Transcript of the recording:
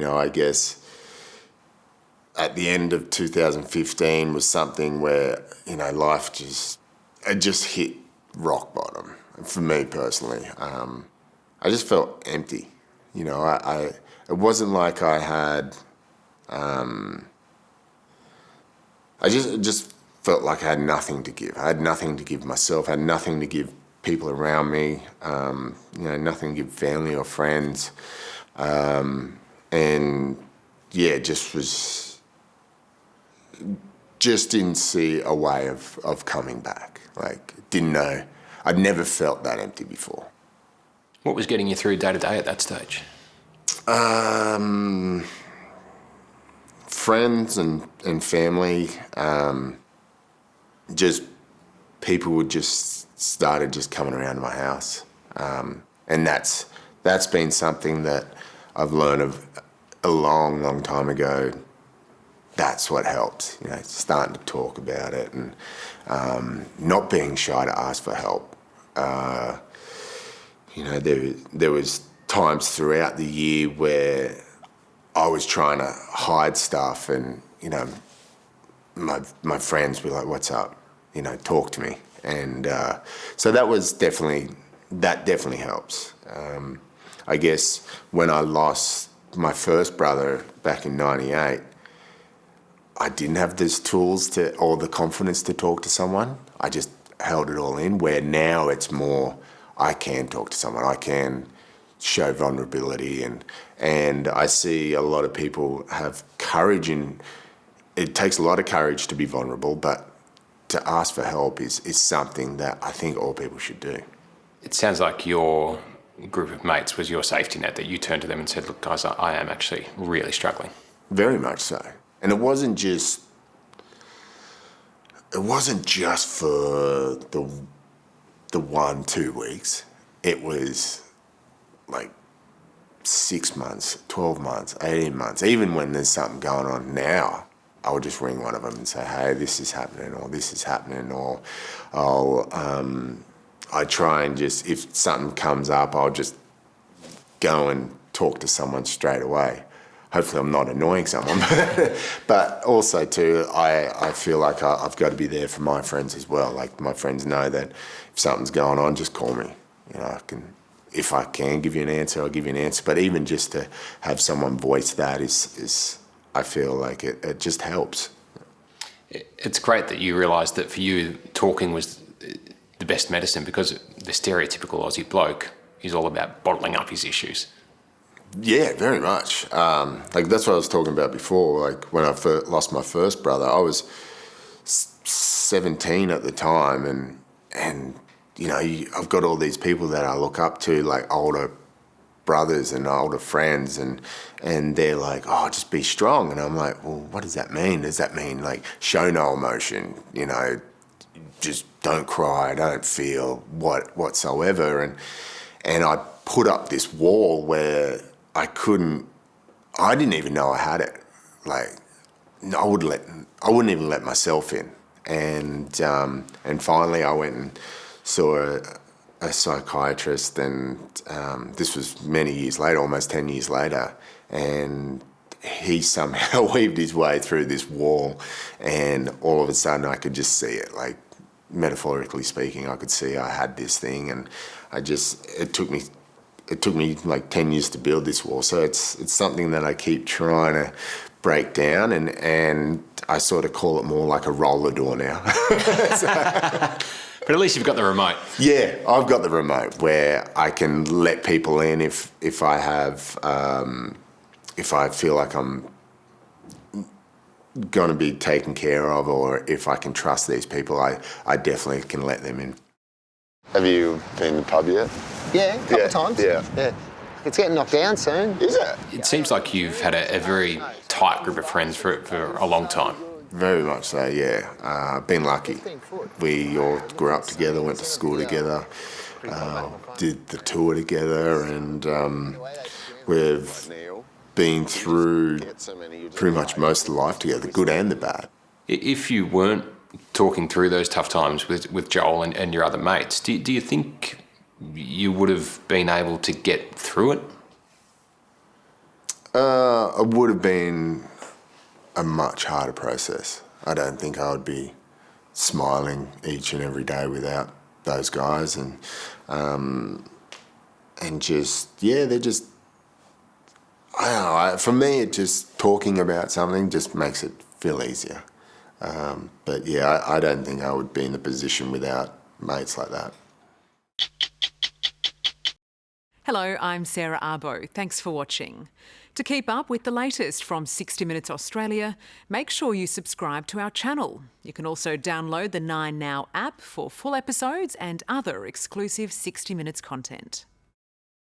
I guess at the end of 2015 was something where, life just hit rock bottom for me personally. I just felt empty. It wasn't like I had, I just felt like I had nothing to give. I had nothing to give myself, I had nothing to give people around me, nothing to give family or friends. Just didn't see a way of coming back. Didn't know. I'd never felt that empty before. What was getting you through day to day at that stage? Friends and family, just people would just started just coming around to my house. And that's been something that I've learned of a long, long time ago. That's what helps, starting to talk about it and not being shy to ask for help. There was times throughout the year where I was trying to hide stuff and, my friends were like, what's up? Talk to me. And so that definitely helps. I guess when I lost my first brother back in 98, I didn't have those tools or the confidence to talk to someone. I just held it all in, where now it's more, I can talk to someone, I can show vulnerability, and I see a lot of people have courage, and it takes a lot of courage to be vulnerable, but to ask for help is something that I think all people should do. It sounds like your group of mates was your safety net, that you turned to them and said, look guys, I am actually really struggling. Very much so. And it wasn't just for the 1-2 weeks. It was like 6 months, 12 months, 18 months. Even when there's something going on now, I would just ring one of them and say, hey, this is happening, or this is happening, or I try and just, if something comes up, I'll just go and talk to someone straight away. Hopefully I'm not annoying someone, but also too, I feel like I've got to be there for my friends as well. Like, my friends know that if something's going on, just call me. If I can give you an answer, I'll give you an answer. But even just to have someone voice that is I feel like it just helps. It's great that you realised that for you, talking was the best medicine, because the stereotypical Aussie bloke is all about bottling up his issues. Yeah, very much. That's what I was talking about before. Like, when I lost my first brother, I was 17 at the time, and I've got all these people that I look up to, like older brothers and older friends, and they're like, oh, just be strong. And I'm like, well, what does that mean? Does that mean like show no emotion? Just don't cry, don't feel whatsoever. And I put up this wall where I didn't even know I had it. Like, I wouldn't even let myself in. And finally I went and saw a psychiatrist, and this was many years later, almost 10 years later, and he somehow weaved his way through this wall, and all of a sudden I could just see it. Like, metaphorically speaking, I could see I had this thing, and it took me like 10 years to build this wall. So it's something that I keep trying to break down, and I sort of call it more like a roller door now. But at least you've got the remote. Yeah, I've got the remote where I can let people in if I have, if I feel like I'm going to be taken care of, or if I can trust these people, I definitely can let them in. Have you been to the pub yet? Yeah, a couple of times. Yeah. It's getting knocked down soon. Is it? It seems like you've had a very tight group of friends for a long time. Very much so, yeah. Been lucky. We all grew up together, went to school together, did the tour together, and we've been through pretty much most of life together, the good and the bad. If you weren't talking through those tough times with Joel and your other mates, do you think you would have been able to get through it? it would have been a much harder process. I don't think I would be smiling each and every day without those guys, and just, yeah, they're just, I don't know, for me, it just, talking about something just makes it feel easier. But yeah, I don't think I would be in the position without mates like that. Hello, I'm Sarah Abo. Thanks for watching. To keep up with the latest from 60 Minutes Australia, make sure you subscribe to our channel. You can also download the 9Now app for full episodes and other exclusive 60 Minutes content.